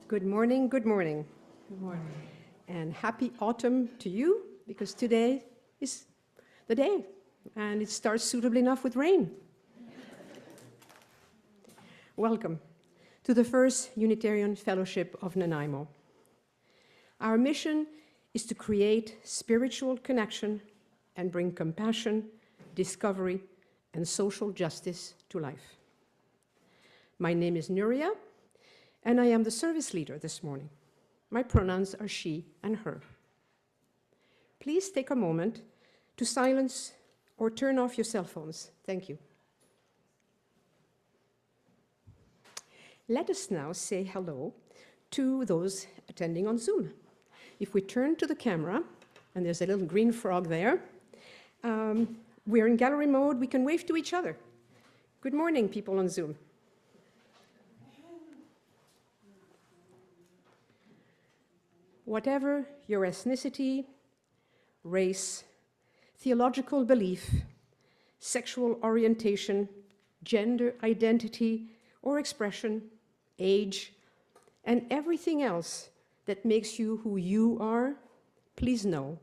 Good morning, good morning. Good morning. And happy autumn to you, because today is the day, and it starts suitably enough with rain. Welcome to the first Unitarian Fellowship of Nanaimo. Our mission is to create spiritual connection and bring compassion, discovery, and social justice to life. My name is Nuria, and I am the service leader this morning. My pronouns are she and her. Please take a moment to silence or turn off your cell phones. Thank you. Let us now say hello to those attending on Zoom. If we turn to the camera, and there's a little green frog there, we're in gallery mode, we can wave to each other. Good morning, people on Zoom. Whatever your ethnicity, race, theological belief, sexual orientation, gender identity or expression, age, and everything else that makes you who you are, please know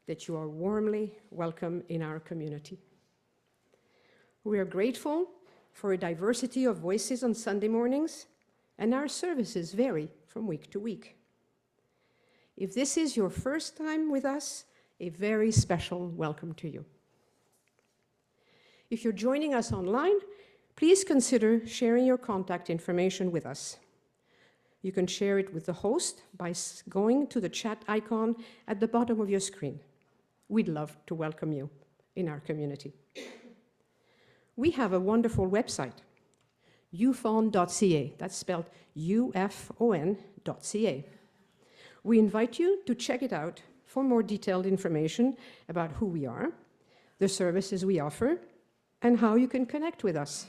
that you are warmly welcome in our community. We are grateful for a diversity of voices on Sunday mornings, and our services vary from week to week. If this is your first time with us, a very special welcome to you. If you're joining us online, please consider sharing your contact information with us. You can share it with the host by going to the chat icon at the bottom of your screen. We'd love to welcome you in our community. We have a wonderful website, ufon.ca. That's spelled UFON.ca. We invite you to check it out for more detailed information about who we are, the services we offer, and how you can connect with us.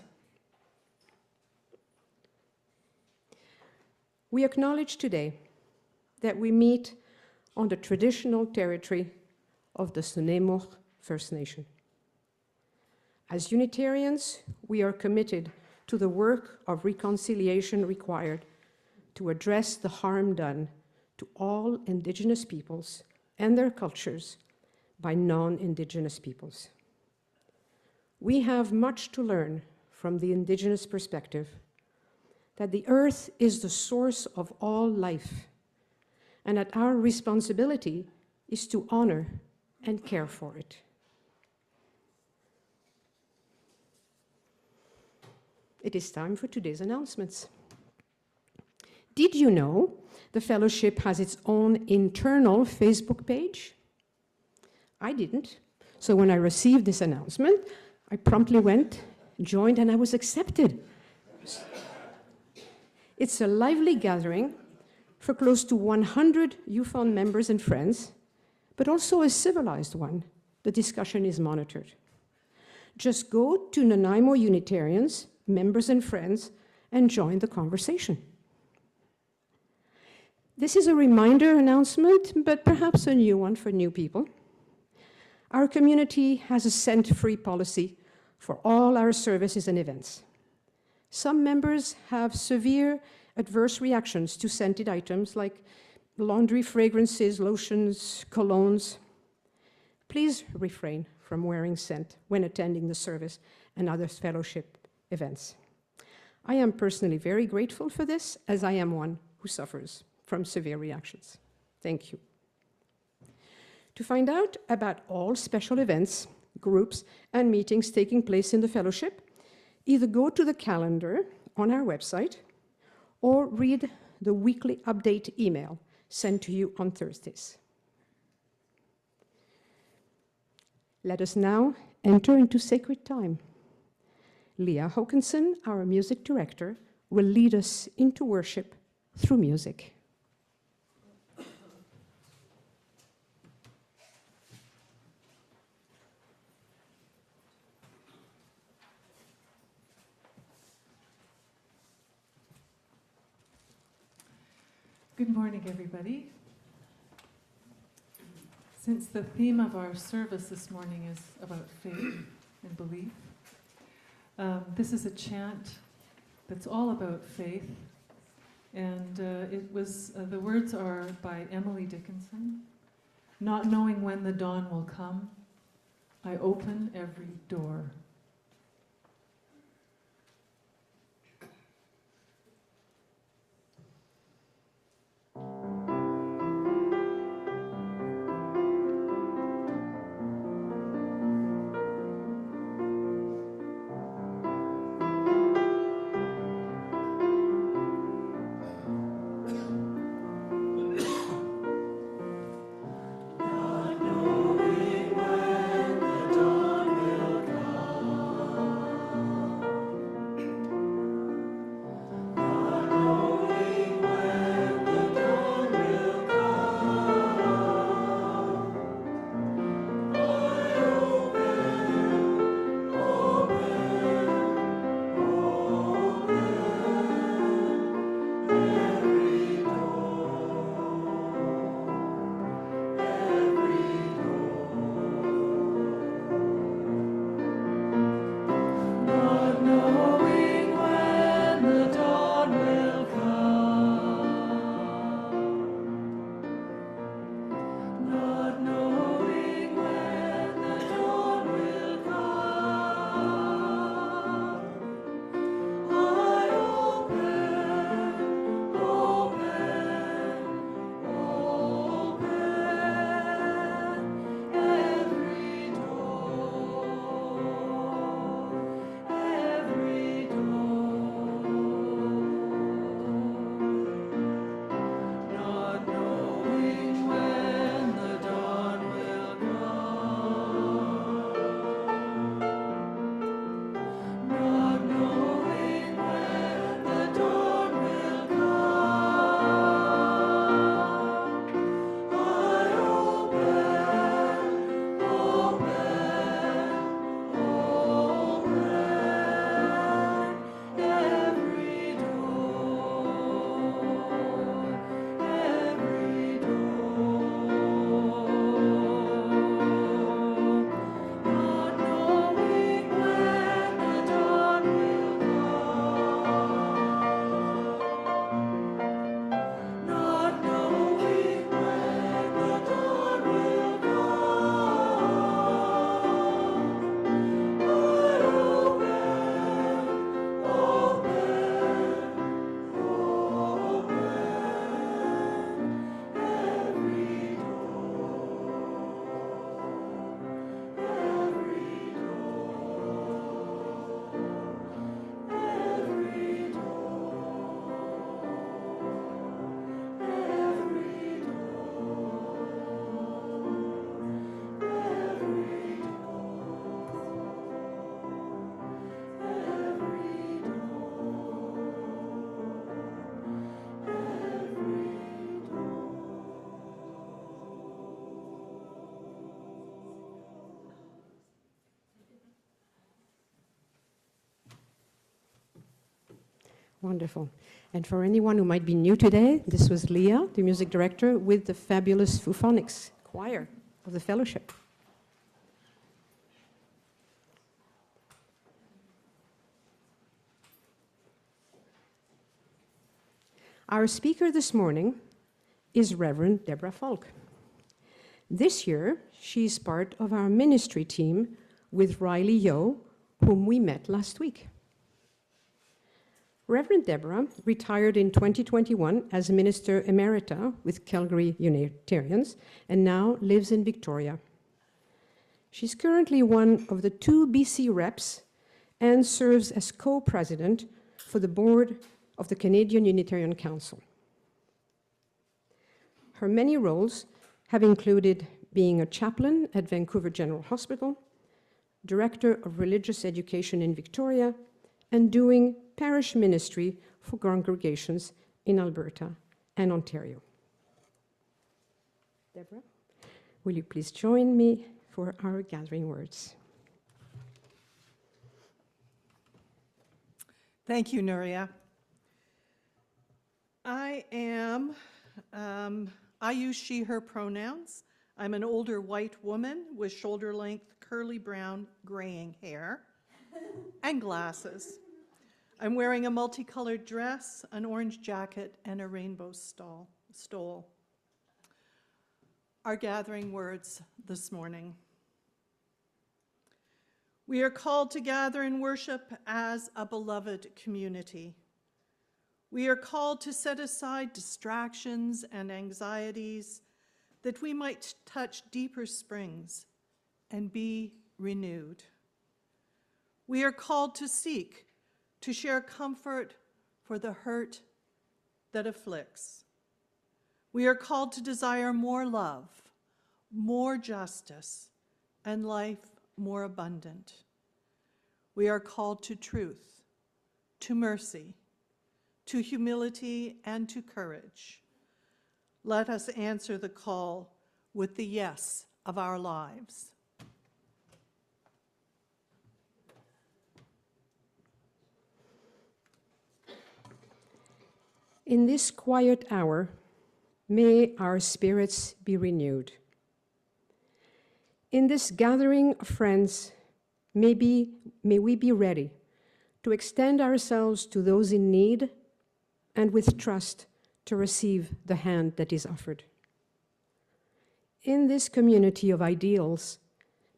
We acknowledge today that we meet on the traditional territory of the Snuneymuxw First Nation. As Unitarians, we are committed to the work of reconciliation required to address the harm done to all Indigenous peoples and their cultures by non-Indigenous peoples. We have much to learn from the Indigenous perspective, that the earth is the source of all life, and that our responsibility is to honor and care for it. It is time for today's announcements. Did you know the fellowship has its own internal Facebook page? I didn't. So when I received this announcement, I promptly went, joined, and I was accepted. It's a lively gathering for close to 100 UFON members and friends, but also a civilized one. The discussion is monitored. Just go to Nanaimo Unitarians, members and friends, and join the conversation. This is a reminder announcement, but perhaps a new one for new people. Our community has a cent-free policy for all our services and events. Some members have severe adverse reactions to scented items like laundry fragrances, lotions, colognes. Please refrain from wearing scent when attending the service and other fellowship events. I am personally very grateful for this, as I am one who suffers from severe reactions. Thank you. To find out about all special events, groups, and meetings taking place in the fellowship, either go to the calendar on our website or read the weekly update email sent to you on Thursdays. Let us now enter into sacred time. Leah Hokinson, our music director, will lead us into worship through music. Good morning, everybody. Since the theme of our service this morning is about faith and belief, this is a chant that's all about faith And the words are by Emily Dickinson. Not knowing when the dawn will come, I open every door. Wonderful. And for anyone who might be new today, this was Leah, the music director, with the fabulous Phonics Choir of the Fellowship. Our speaker this morning is Rev Debra Faulk. This year, she's part of our ministry team with Riley Yo, whom we met last week. Reverend Debra retired in 2021 as Minister Emerita with Calgary Unitarians and now lives in Victoria. She's currently one of the 2 BC reps and serves as co-president for the board of the Canadian Unitarian Council. Her many roles have included being a chaplain at Vancouver General Hospital, director of religious education in Victoria, and doing parish ministry for congregations in Alberta and Ontario. Debra, will you please join me for our gathering words? Thank you, Nuria. I use she, her pronouns. I'm an older white woman with shoulder-length, curly brown, graying hair and glasses. I'm wearing a multicolored dress, an orange jacket, and a rainbow stole. Our gathering words this morning. We are called to gather and worship as a beloved community. We are called to set aside distractions and anxieties that we might touch deeper springs and be renewed. We are called to seek, to share comfort for the hurt that afflicts. We are called to desire more love, more justice, and life more abundant. We are called to truth, to mercy, to humility, and to courage. Let us answer the call with the yes of our lives. In this quiet hour, may our spirits be renewed. In this gathering of friends, may we be ready to extend ourselves to those in need and with trust to receive the hand that is offered. In this community of ideals,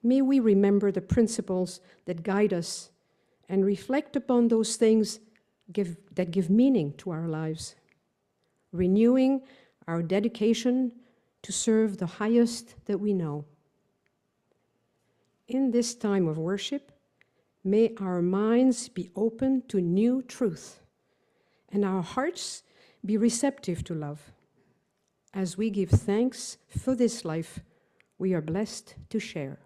may we remember the principles that guide us and reflect upon those things that give meaning to our lives, renewing our dedication to serve the highest that we know. In this time of worship, may our minds be open to new truth and our hearts be receptive to love. As we give thanks for this life we are blessed to share.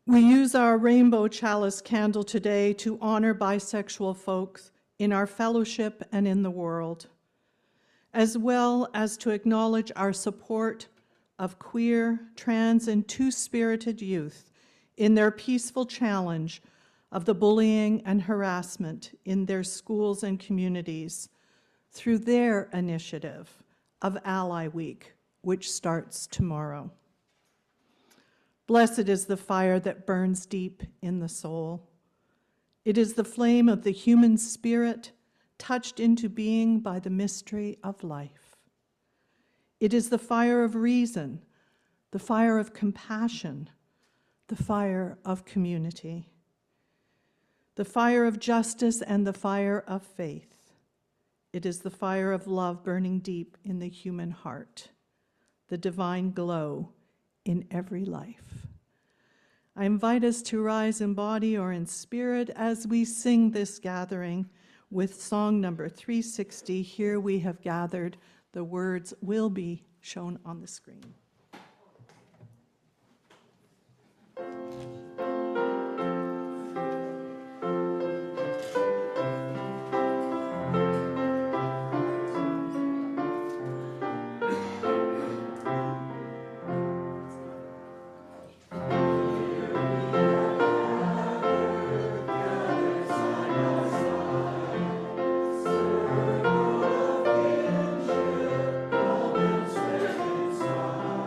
We use our rainbow chalice candle today to honor bisexual folks in our fellowship and in the world, as well as to acknowledge our support of queer, trans, and two-spirited youth in their peaceful challenge of the bullying and harassment in their schools and communities through their initiative of Ally Week, which starts tomorrow. Blessed is the fire that burns deep in the soul. It is the flame of the human spirit touched into being by the mystery of life. It is the fire of reason, the fire of compassion, the fire of community, the fire of justice and the fire of faith. It is the fire of love burning deep in the human heart, the divine glow in every life. I invite us to rise in body or in spirit as we sing this gathering with song number 360, Here We Have Gathered. The words will be shown on the screen. Song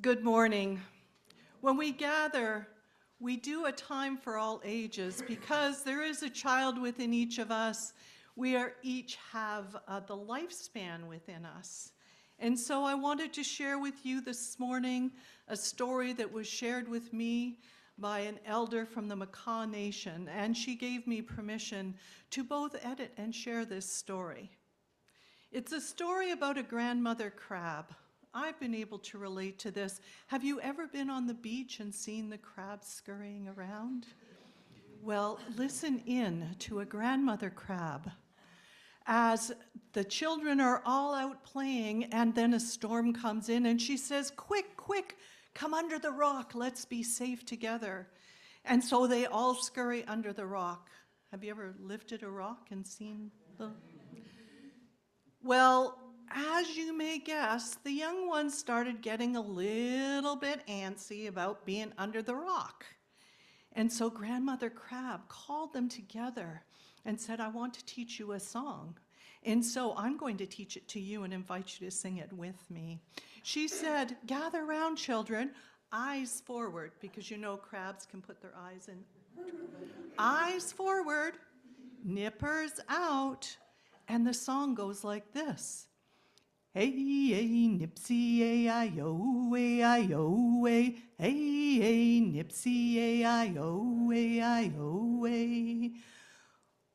Good morning. When we gather, we do a time for all ages because there is a child within each of us. We each have the lifespan within us. And so I wanted to share with you this morning a story that was shared with me by an elder from the Makah Nation, and she gave me permission to both edit and share this story. It's a story about a grandmother crab. I've been able to relate to this. Have you ever been on the beach and seen the crabs scurrying around? Well, listen in to a grandmother crab as the children are all out playing, and then a storm comes in and she says, quick, quick, come under the rock, let's be safe together. And so they all scurry under the rock. Have you ever lifted a rock and seen the... Well, as you may guess, the young ones started getting a little bit antsy about being under the rock. And so Grandmother Crab called them together and said, I want to teach you a song. And so I'm going to teach it to you and invite you to sing it with me. She said, gather round, children, eyes forward, because you know crabs can put their eyes in. Eyes forward, nippers out. And the song goes like this. Hey, hey, nipsy, A-I-O, A-I-O, hey, hey, nipsy, A-I-O, A-I-O.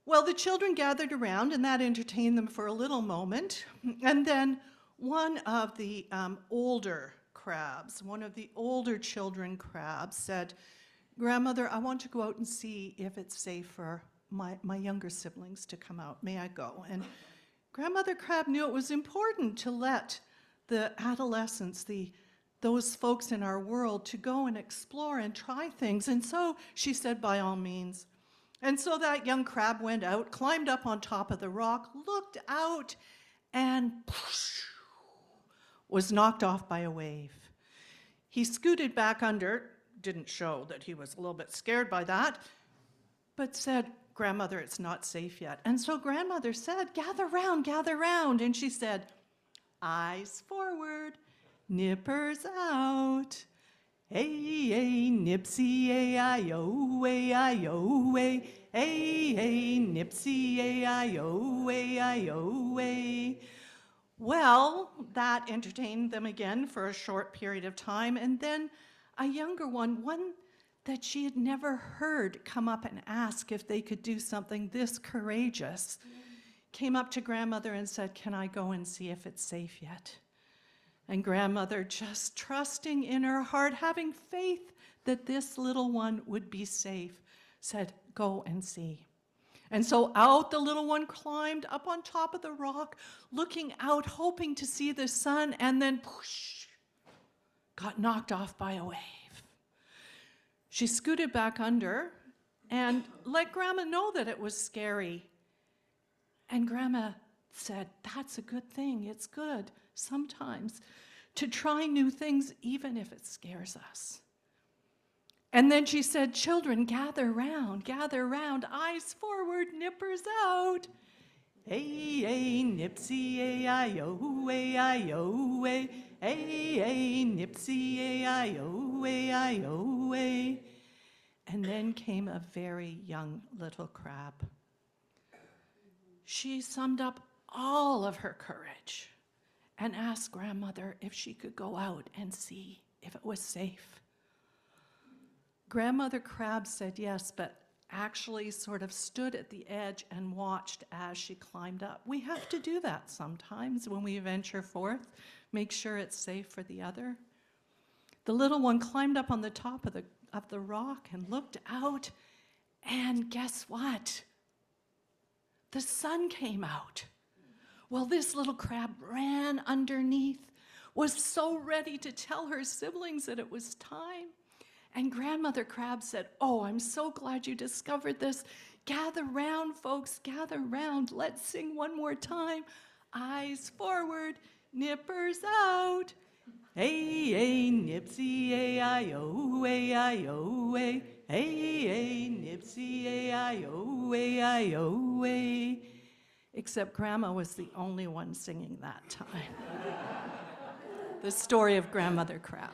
Well, the children gathered around, and that entertained them for a little moment. And then one of the older crabs, one of the older children crabs said, Grandmother, I want to go out and see if it's safe for my younger siblings to come out. May I go? And Grandmother Crab knew it was important to let the adolescents, those folks in our world, to go and explore and try things. And so she said, by all means. And so that young crab went out, climbed up on top of the rock, looked out, and was knocked off by a wave. He scooted back under, didn't show that he was a little bit scared by that, but said, Grandmother, it's not safe yet. And so Grandmother said, gather round, and she said, eyes forward, nippers out. Hey, hey, nipsy, A-I-O, A-I-O, hey, hey, nipsy, A-I-O, A-I-O. Well, that entertained them again for a short period of time, and then a younger one that she had never heard come up and ask if they could do something this courageous, came up to Grandmother and said, can I go and see if it's safe yet? And Grandmother, just trusting in her heart, having faith that this little one would be safe, said, go and see. And so out the little one climbed up on top of the rock, looking out, hoping to see the sun, and then whoosh, got knocked off by a wave. She scooted back under and let Grandma know that it was scary. And Grandma said, that's a good thing. It's good sometimes to try new things, even if it scares us. And then she said, children, gather round, eyes forward, nippers out. Hey, hey, nipsy, A-I-O, A-I-O, hey, hey, nipsy, A-I-O, A-I-O. And then came a very young little crab. She summed up all of her courage and asked Grandmother if she could go out and see if it was safe. Grandmother Crab said yes, but actually sort of stood at the edge and watched as she climbed up. We have to do that sometimes when we venture forth, make sure it's safe for the other. The little one climbed up on the top of the rock and looked out, and guess what? The sun came out. Well, this little crab ran underneath, was so ready to tell her siblings that it was time. And Grandmother Crab said, oh, I'm so glad you discovered this. Gather round, folks, gather round. Let's sing one more time. Eyes forward, nippers out. Hey, hey, nipsy, A-I-O, A-I-O, hey, hey, nipsy, A-I-O, A-I-O. Except Grandma was the only one singing that time. The story of Grandmother Crab.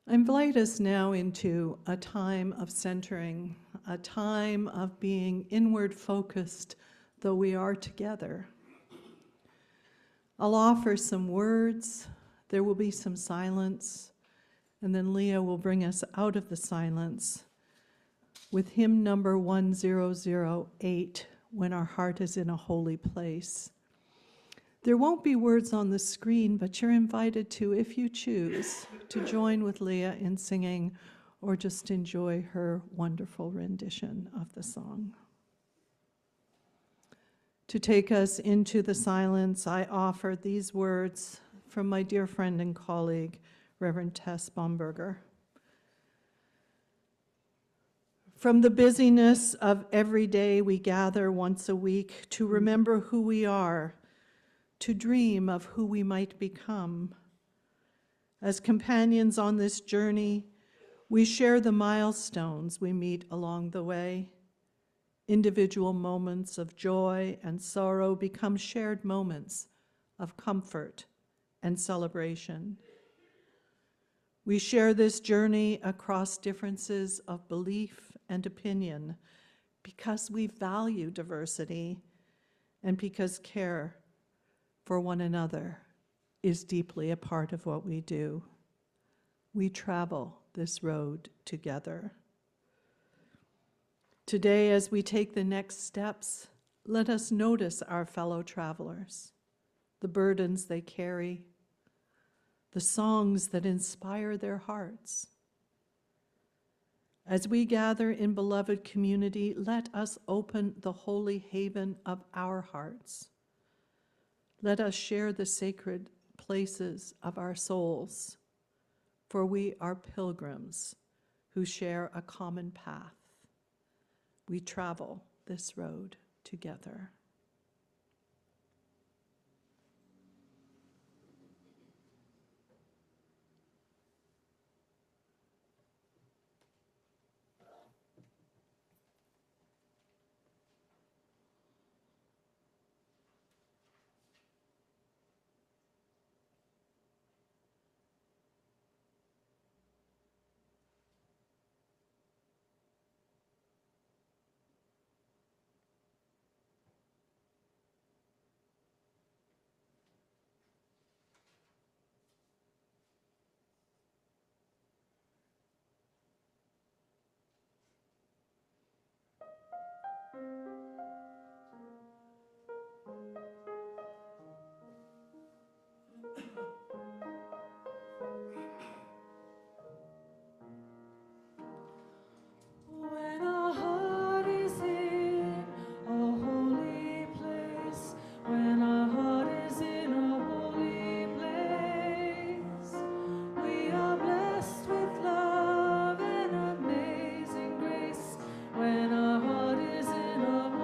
I invite us now into a time of centering, a time of being inward focused, though we are together. I'll offer some words, there will be some silence, and then Leah will bring us out of the silence with hymn number 1008, When Our Heart is in a Holy Place. There won't be words on the screen, but you're invited to, if you choose, to join with Leah in singing or just enjoy her wonderful rendition of the song. To take us into the silence, I offer these words from my dear friend and colleague, Reverend Tess Bomberger. From the busyness of every day, we gather once a week to remember who we are, to dream of who we might become. As companions on this journey, we share the milestones we meet along the way. Individual moments of joy and sorrow become shared moments of comfort and celebration. We share this journey across differences of belief and opinion because we value diversity and because care for one another is deeply a part of what we do. We travel this road together. Today, as we take the next steps, let us notice our fellow travelers, the burdens they carry, the songs that inspire their hearts. As we gather in beloved community, let us open the holy haven of our hearts. Let us share the sacred places of our souls, for we are pilgrims who share a common path. We travel this road together. When our heart is in a holy place, when our heart is in a holy place, we are blessed with love and amazing grace. When our heart is in a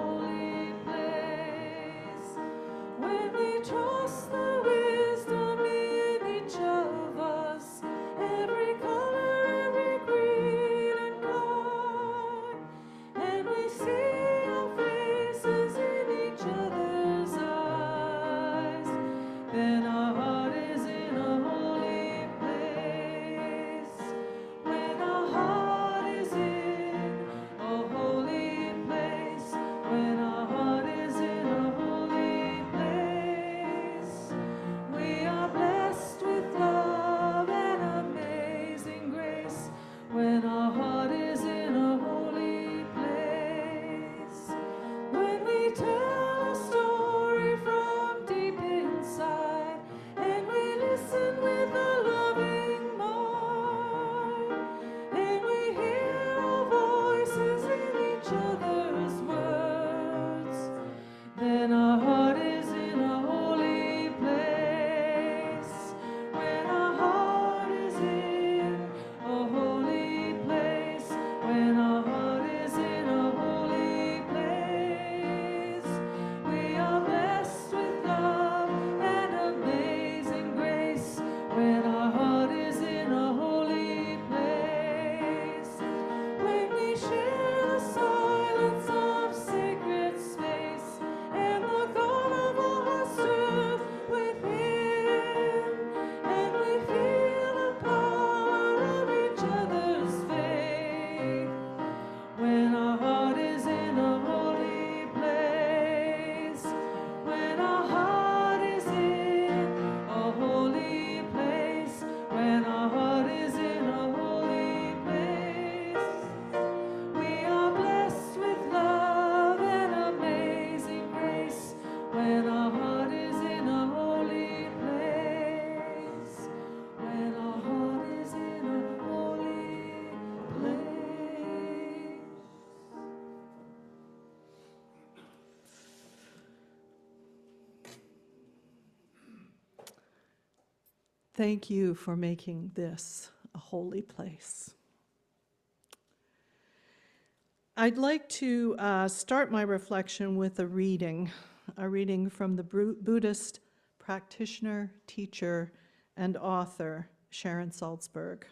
Thank you for making this a holy place. I'd like to start my reflection with a reading from the Buddhist practitioner, teacher, and author, Sharon Salzberg.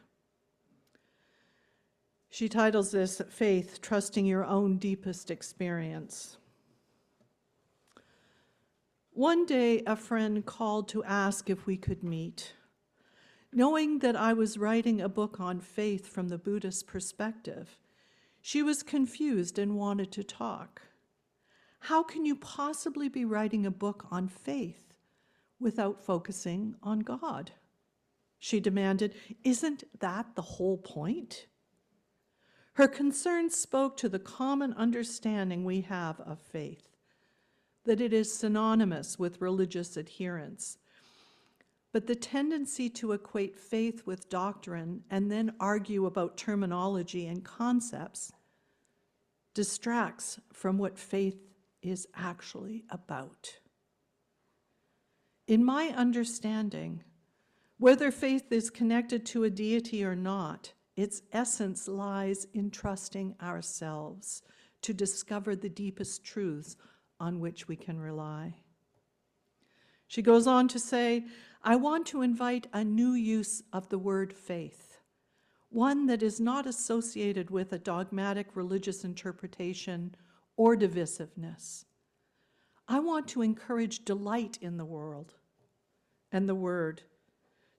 She titles this, Faith, Trusting Your Own Deepest Experience. One day, a friend called to ask if we could meet. Knowing that I was writing a book on faith from the Buddhist perspective, she was confused and wanted to talk. How can you possibly be writing a book on faith without focusing on God? She demanded. Isn't that the whole point? Her concern spoke to the common understanding we have of faith, that it is synonymous with religious adherence. But the tendency to equate faith with doctrine and then argue about terminology and concepts distracts from what faith is actually about. In my understanding, whether faith is connected to a deity or not, its essence lies in trusting ourselves to discover the deepest truths on which we can rely. She goes on to say, I want to invite a new use of the word faith, one that is not associated with a dogmatic religious interpretation or divisiveness. I want to encourage delight in the world and the word,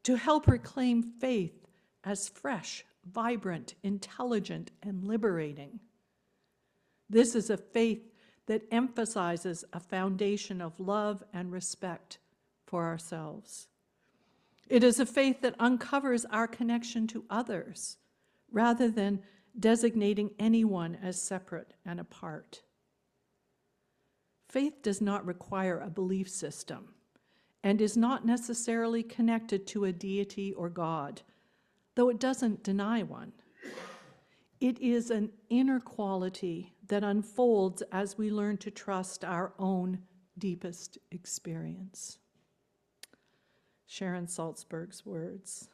to help reclaim faith as fresh, vibrant, intelligent, and liberating. This is a faith that emphasizes a foundation of love and respect for ourselves. It is a faith that uncovers our connection to others rather than designating anyone as separate and apart. Faith does not require a belief system and is not necessarily connected to a deity or God, though it doesn't deny one. It is an inner quality that unfolds as we learn to trust our own deepest experience. Sharon Salzberg's words.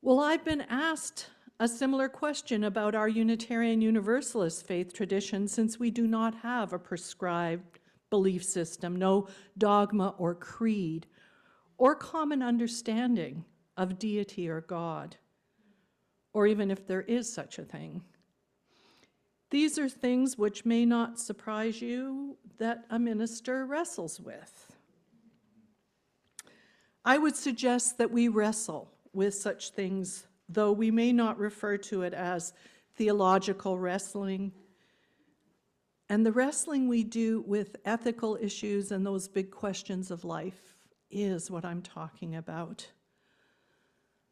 Well, I've been asked a similar question about our Unitarian Universalist faith tradition, since we do not have a prescribed belief system, no dogma or creed, or common understanding of deity or God, or even if there is such a thing. These are things which may not surprise you that a minister wrestles with. I would suggest that we wrestle with such things, though we may not refer to it as theological wrestling. And the wrestling we do with ethical issues and those big questions of life is what I'm talking about.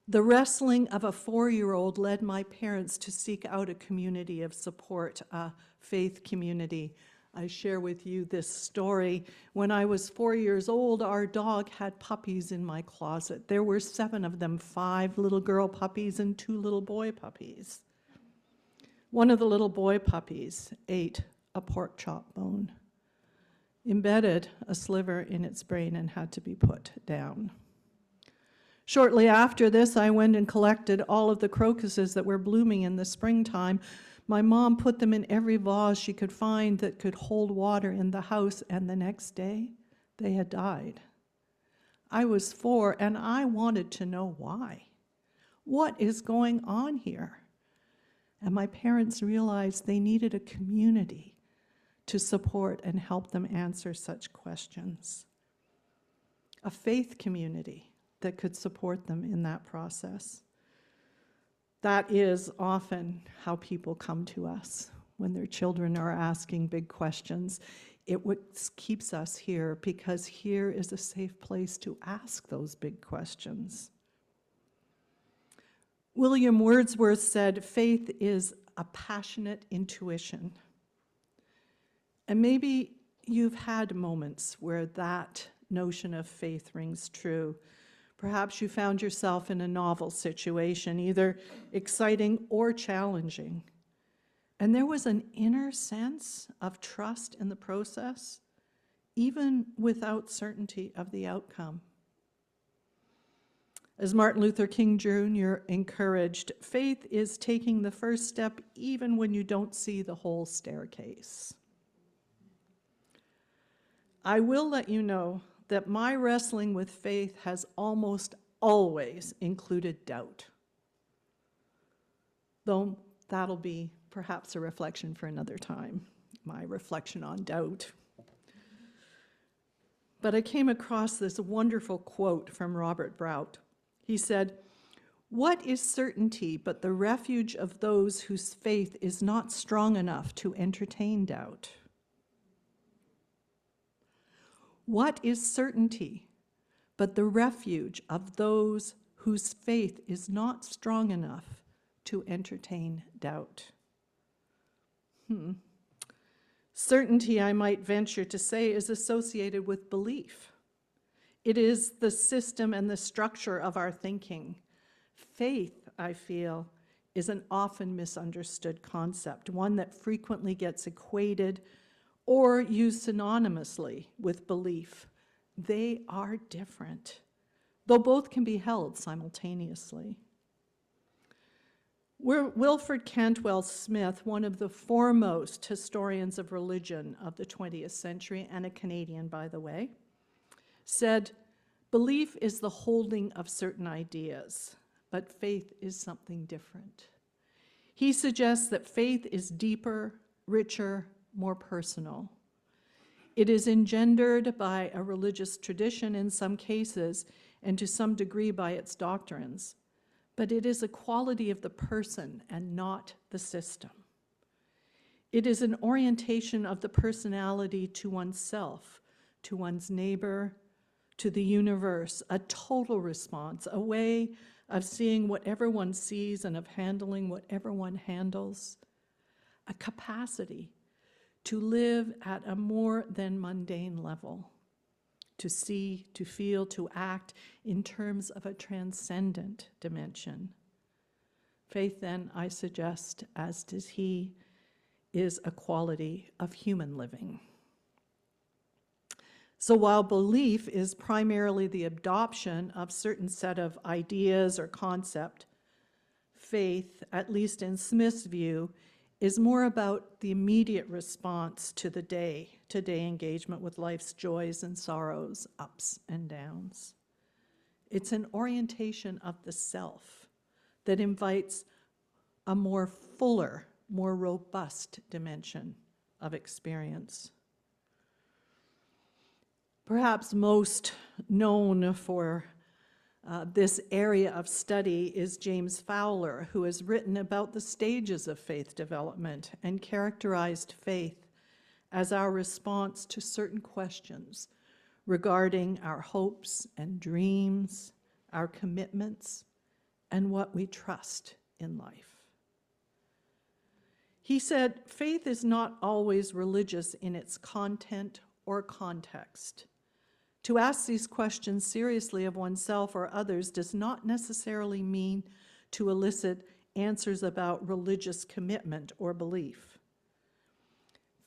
The wrestling of a 4-year-old led my parents to seek out a community of support, a faith community. I share with you this story. When I was 4 years old, our dog had puppies in my closet. There were 7 of them, 5 little girl puppies and 2 little boy puppies. One of the little boy puppies ate a pork chop bone, embedded a sliver in its brain, and had to be put down. Shortly after this, I went and collected all of the crocuses that were blooming in the springtime. My mom put them in every vase she could find that could hold water in the house, and the next day, they had died. I was 4, and I wanted to know why. What is going on here? And my parents realized they needed a community to support and help them answer such questions. A faith community that could support them in that process. That is often how people come to us when their children are asking big questions. It keeps us here, because here is a safe place to ask those big questions. William Wordsworth said, faith is a passionate intuition. And maybe you've had moments where that notion of faith rings true. Perhaps you found yourself in a novel situation, either exciting or challenging. And there was an inner sense of trust in the process, even without certainty of the outcome. As Martin Luther King Jr. encouraged, faith is taking the first step even when you don't see the whole staircase. I will let you know that my wrestling with faith has almost always included doubt, though that'll be perhaps a reflection for another time, my reflection on doubt. But I came across this wonderful quote from Robert Brout. He said, "What is certainty but the refuge of those whose faith is not strong enough to entertain doubt?" What is certainty but the refuge of those whose faith is not strong enough to entertain doubt? Certainty, I might venture to say, is associated with belief. It is the system and the structure of our thinking. Faith, I feel, is an often misunderstood concept, one that frequently gets equated or used synonymously with belief. They are different, though both can be held simultaneously. Wilfred Cantwell Smith, one of the foremost historians of religion of the 20th century, and a Canadian, by the way, said, "Belief is the holding of certain ideas, but faith is something different." He suggests that faith is deeper, richer, more personal. It is engendered by a religious tradition in some cases, and to some degree by its doctrines, but it is a quality of the person and not the system. It is an orientation of the personality to oneself, to one's neighbor, to the universe, a total response, a way of seeing whatever one sees and of handling whatever one handles, a capacity to live at a more than mundane level, to see, to feel, to act in terms of a transcendent dimension. Faith, then, I suggest, as does he, is a quality of human living. So while belief is primarily the adoption of certain set of ideas or concept, faith, at least in Smith's view, is more about the immediate response to the day-to-day engagement with life's joys and sorrows, ups and downs. It's an orientation of the self that invites a more fuller, more robust dimension of experience. Perhaps most known for this area of study is James Fowler, who has written about the stages of faith development and characterized faith as our response to certain questions regarding our hopes and dreams, our commitments, and what we trust in life. He said, faith is not always religious in its content or context. To ask these questions seriously of oneself or others does not necessarily mean to elicit answers about religious commitment or belief.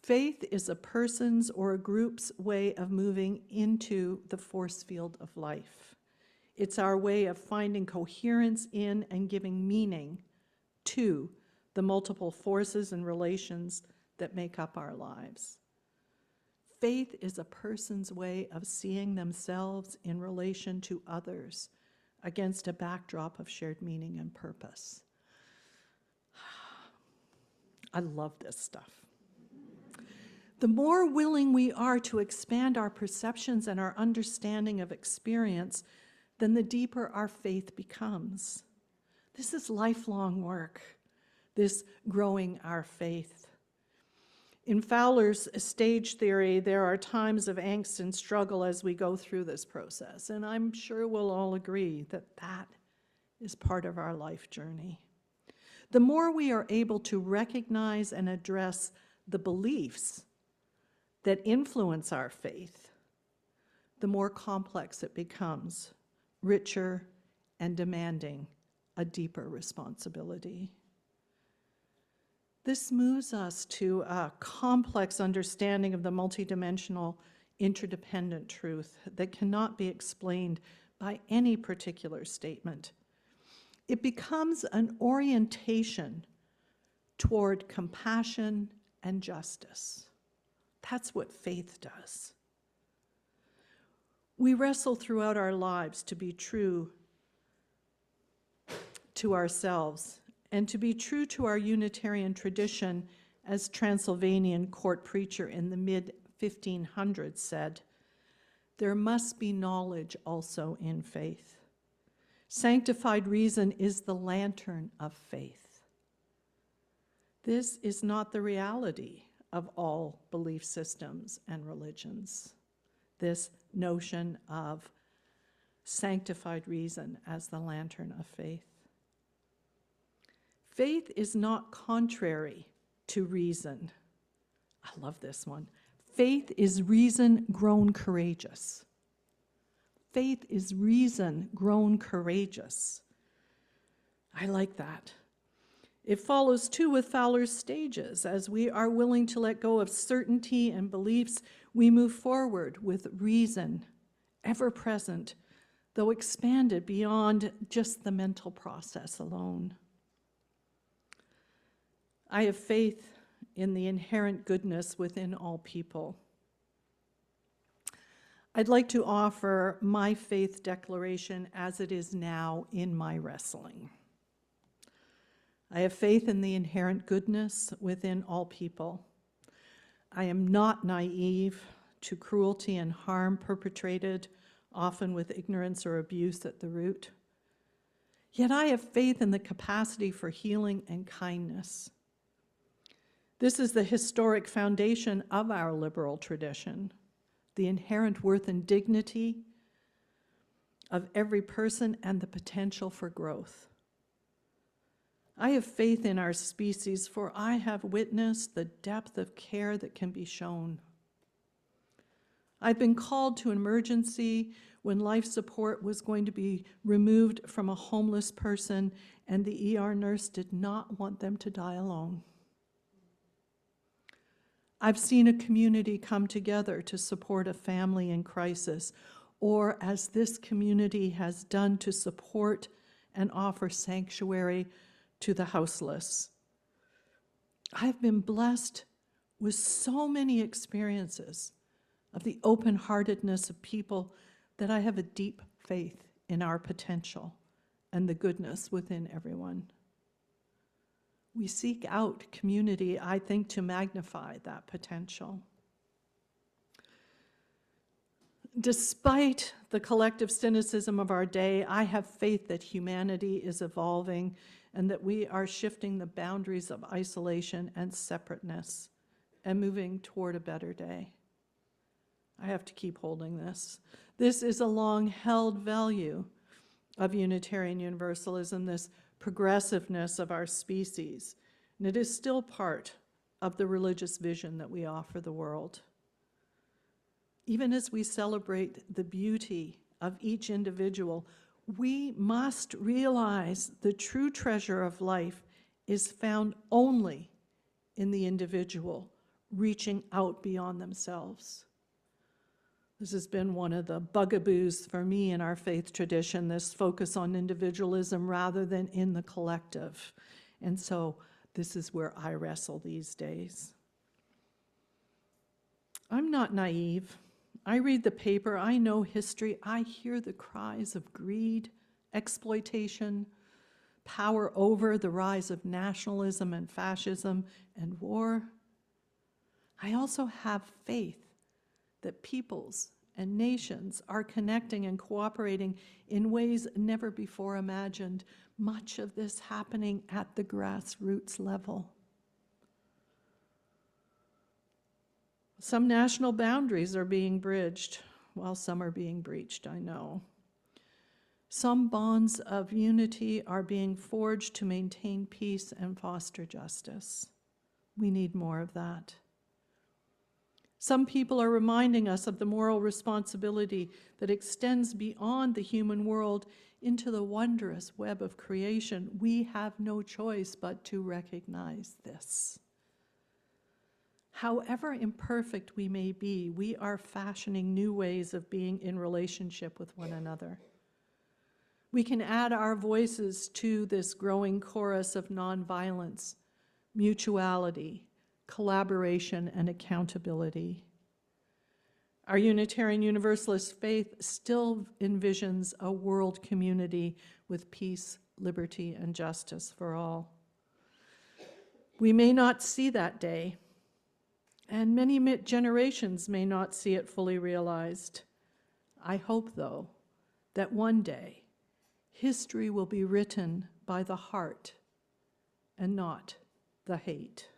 Faith is a person's or a group's way of moving into the force field of life. It's our way of finding coherence in and giving meaning to the multiple forces and relations that make up our lives. Faith is a person's way of seeing themselves in relation to others against a backdrop of shared meaning and purpose. I love this stuff. The more willing we are to expand our perceptions and our understanding of experience, then the deeper our faith becomes. This is lifelong work, this growing our faith. In Fowler's stage theory, there are times of angst and struggle as we go through this process, and I'm sure we'll all agree that that is part of our life journey. The more we are able to recognize and address the beliefs that influence our faith, the more complex it becomes, richer and demanding a deeper responsibility. This moves us to a complex understanding of the multidimensional, interdependent truth that cannot be explained by any particular statement. It becomes an orientation toward compassion and justice. That's what faith does. We wrestle throughout our lives to be true to ourselves and to be true to our Unitarian tradition, as Transylvanian court preacher in the mid-1500s said, there must be knowledge also in faith. Sanctified reason is the lantern of faith. This is not the reality of all belief systems and religions, this notion of sanctified reason as the lantern of faith. Faith is not contrary to reason. I love this one. Faith is reason grown courageous. Faith is reason grown courageous. I like that. It follows too with Fowler's stages. As we are willing to let go of certainty and beliefs, we move forward with reason, ever present, though expanded beyond just the mental process alone. I have faith in the inherent goodness within all people. I'd like to offer my faith declaration as it is now in my wrestling. I have faith in the inherent goodness within all people. I am not naive to cruelty and harm perpetrated, often with ignorance or abuse at the root. Yet I have faith in the capacity for healing and kindness. This is the historic foundation of our liberal tradition, the inherent worth and dignity of every person and the potential for growth. I have faith in our species, for I have witnessed the depth of care that can be shown. I've been called to an emergency when life support was going to be removed from a homeless person, and the ER nurse did not want them to die alone. I've seen a community come together to support a family in crisis, or as this community has done, to support and offer sanctuary to the houseless. I've been blessed with so many experiences of the open-heartedness of people that I have a deep faith in our potential and the goodness within everyone. We seek out community, I think, to magnify that potential. Despite the collective cynicism of our day, I have faith that humanity is evolving and that we are shifting the boundaries of isolation and separateness and moving toward a better day. I have to keep holding this. This is a long-held value of Unitarian Universalism, this progressiveness of our species, and it is still part of the religious vision that we offer the world. Even as we celebrate the beauty of each individual, we must realize the true treasure of life is found only in the individual, reaching out beyond themselves. This has been one of the bugaboos for me in our faith tradition, this focus on individualism rather than in the collective. And so this is where I wrestle these days. I'm not naive. I read the paper, I know history, I hear the cries of greed, exploitation, power over, the rise of nationalism and fascism and war. I also have faith that peoples and nations are connecting and cooperating in ways never before imagined, much of this happening at the grassroots level. Some national boundaries are being bridged, while some are being breached, I know. Some bonds of unity are being forged to maintain peace and foster justice. We need more of that. Some people are reminding us of the moral responsibility that extends beyond the human world into the wondrous web of creation. We have no choice but to recognize this. However imperfect we may be, we are fashioning new ways of being in relationship with one another. We can add our voices to this growing chorus of nonviolence, mutuality, collaboration, and accountability. Our Unitarian Universalist faith still envisions a world community with peace, liberty, and justice for all. We may not see that day, and many generations may not see it fully realized. I hope, though, that one day history will be written by the heart and not the hate.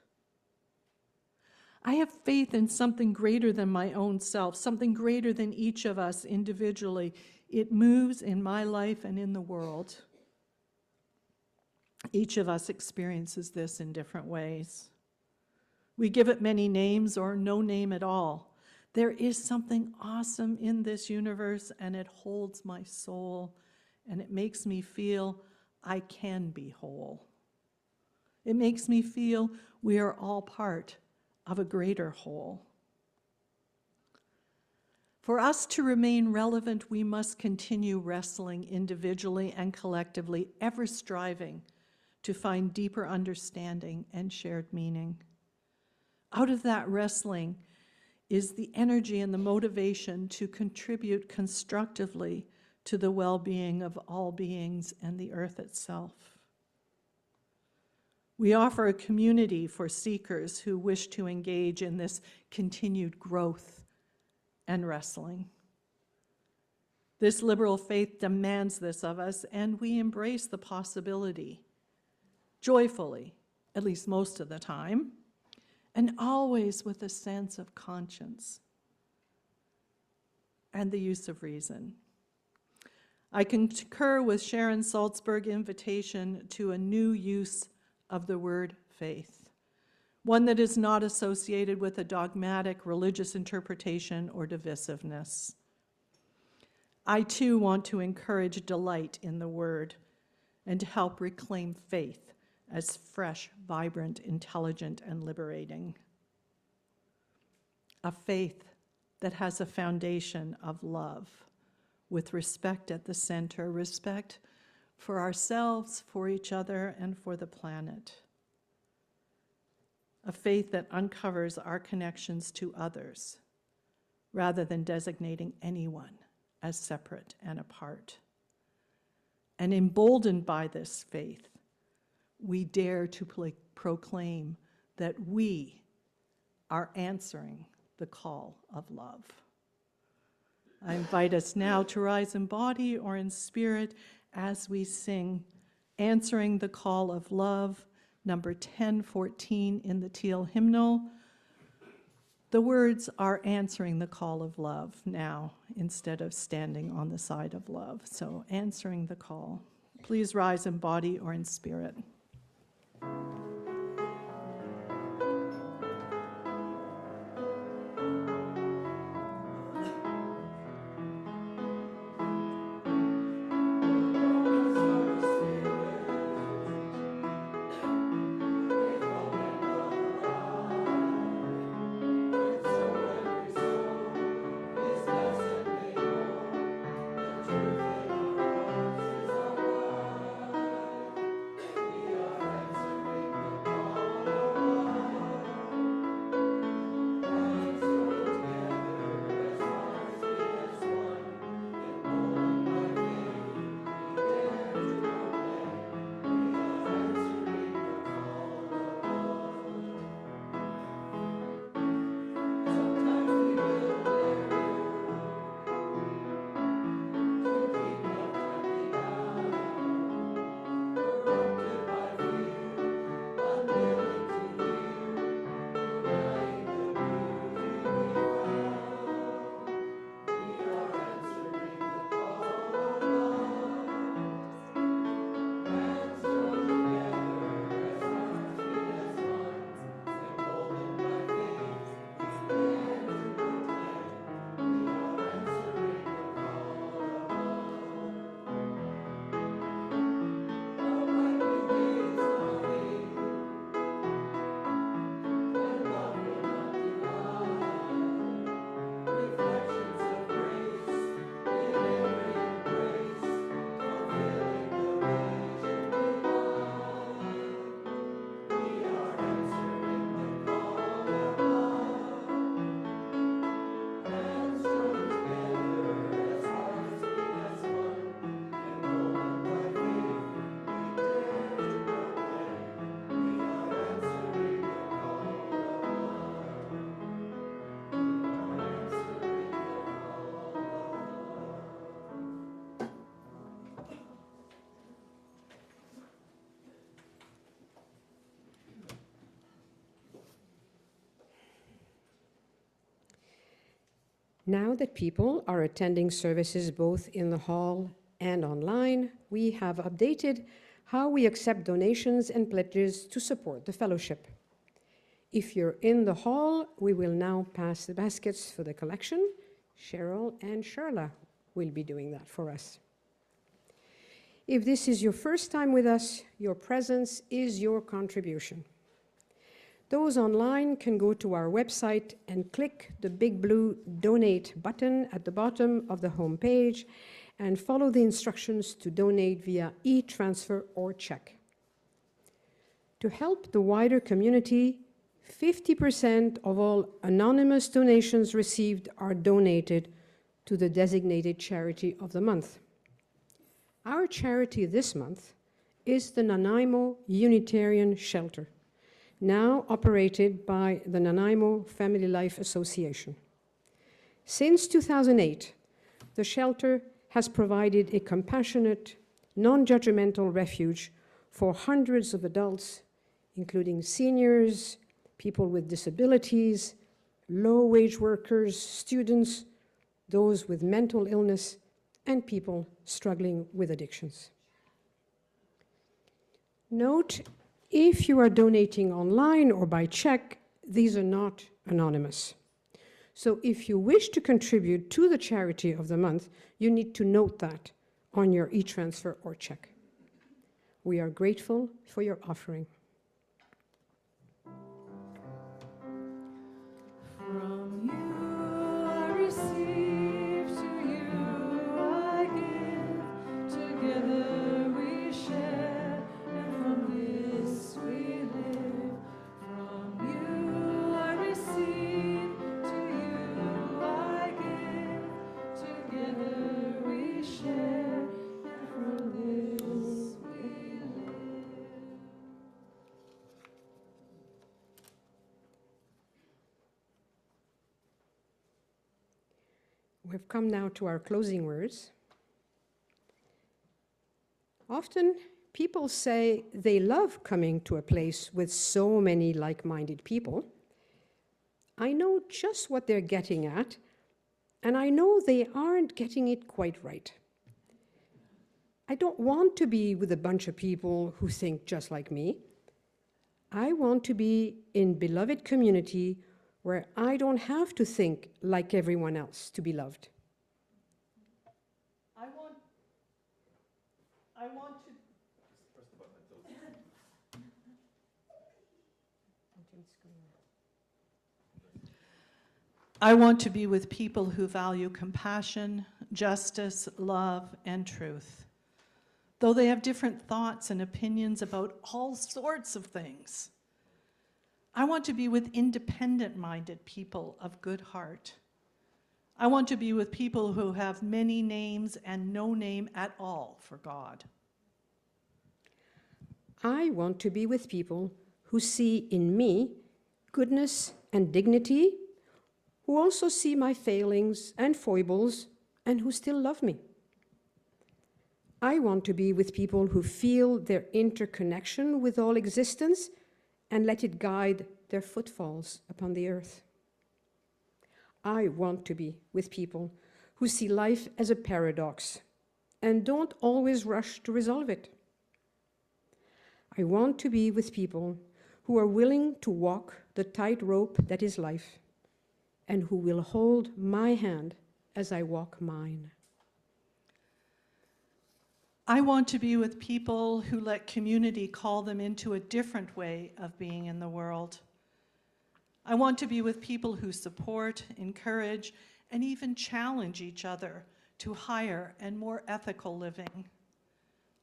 I have faith in something greater than my own self, something greater than each of us individually. It moves in my life and in the world. Each of us experiences this in different ways. We give it many names or no name at all. There is something awesome in this universe, and it holds my soul, and it makes me feel I can be whole. It makes me feel we are all part of a greater whole. For us to remain relevant, we must continue wrestling individually and collectively, ever striving to find deeper understanding and shared meaning. Out of that wrestling is the energy and the motivation to contribute constructively to the well-being of all beings and the earth itself. We offer a community for seekers who wish to engage in this continued growth and wrestling. This liberal faith demands this of us, and we embrace the possibility joyfully, at least most of the time, and always with a sense of conscience and the use of reason. I concur with Sharon Salzberg's invitation to a new use of the word faith, one that is not associated with a dogmatic religious interpretation or divisiveness. I too want to encourage delight in the word and to help reclaim faith as fresh, vibrant, intelligent, and liberating. A faith that has a foundation of love, with respect at the center, respect for ourselves, for each other, and for the planet. A faith that uncovers our connections to others, rather than designating anyone as separate and apart. And emboldened by this faith, we dare to proclaim that we are answering the call of love. I invite us now to rise in body or in spirit as we sing Answering the Call of Love, number 1014 in the Teal hymnal. The words are answering the call of love now instead of standing on the side of love. So answering the call. Please rise in body or in spirit. We Now that people are attending services both in the hall and online, we have updated how we accept donations and pledges to support the fellowship. If you're in the hall, we will now pass the baskets for the collection. Cheryl and Charla will be doing that for us. If this is your first time with us, your presence is your contribution. Those online can go to our website and click the big blue Donate button at the bottom of the home page and follow the instructions to donate via e-transfer or check. To help the wider community, 50% of all anonymous donations received are donated to the designated charity of the month. Our charity this month is the Nanaimo Unitarian Shelter, now operated by the Nanaimo Family Life Association. Since 2008, the shelter has provided a compassionate, non-judgmental refuge for hundreds of adults, including seniors, people with disabilities, low-wage workers, students, those with mental illness, and people struggling with addictions. Note, if you are donating online or by check, these are not anonymous. So if you wish to contribute to the charity of the month, you need to note that on your e-transfer or check. We are grateful for your offering. From you I receive, to you I give, together we share, and from this we live. From you I receive, to you I give, together we share, and from this we live. We've come now to our closing words. Often, people say they love coming to a place with so many like-minded people. I know just what they're getting at, and I know they aren't getting it quite right. I don't want to be with a bunch of people who think just like me. I want to be in beloved community where I don't have to think like everyone else to be loved. I want to be with people who value compassion, justice, love, and truth. Though they have different thoughts and opinions about all sorts of things. I want to be with independent-minded people of good heart. I want to be with people who have many names and no name at all for God. I want to be with people who see in me goodness and dignity, who also see my failings and foibles, and who still love me. I want to be with people who feel their interconnection with all existence and let it guide their footfalls upon the earth. I want to be with people who see life as a paradox and don't always rush to resolve it. I want to be with people who are willing to walk the tightrope that is life and who will hold my hand as I walk mine. I want to be with people who let community call them into a different way of being in the world. I want to be with people who support, encourage, and even challenge each other to higher and more ethical living.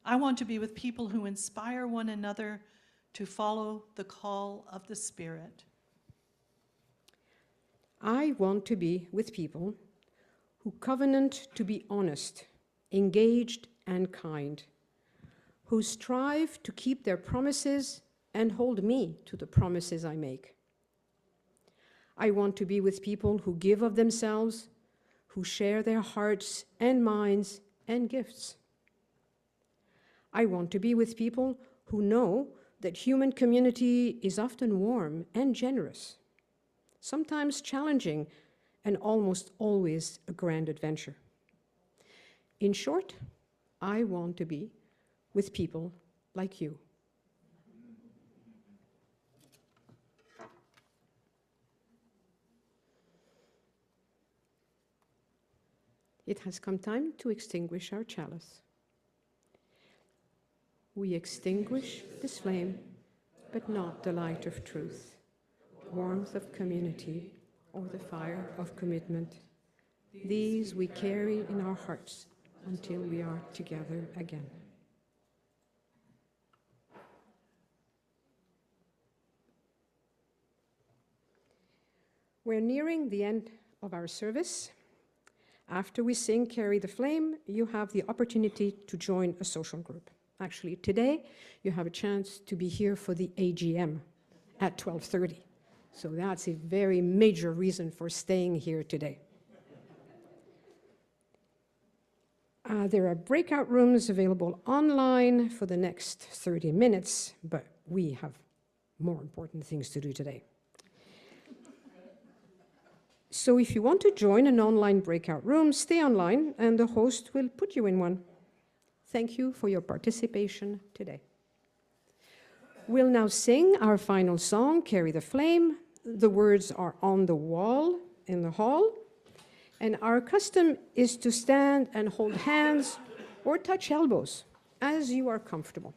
I want to be with people who inspire one another to follow the call of the Spirit. I want to be with people who covenant to be honest, engaged, and kind, who strive to keep their promises and hold me to the promises I make. I want to be with people who give of themselves, who share their hearts and minds and gifts. I want to be with people who know that human community is often warm and generous, sometimes challenging and almost always a grand adventure. In short, I want to be with people like you. It has come time to extinguish our chalice. We extinguish this flame, but not the light of truth, warmth of community, or the fire of commitment. These we carry in our hearts until we are together again. We're nearing the end of our service. After we sing Carry the Flame, you have the opportunity to join a social group. Actually, today, you have a chance to be here for the AGM at 12:30. So that's a very major reason for staying here today. There are breakout rooms available online for the next 30 minutes, but we have more important things to do today. So if you want to join an online breakout room, stay online and the host will put you in one. Thank you for your participation today. We'll now sing our final song, Carry the Flame. The words are on the wall in the hall. And our custom is to stand and hold hands or touch elbows as you are comfortable.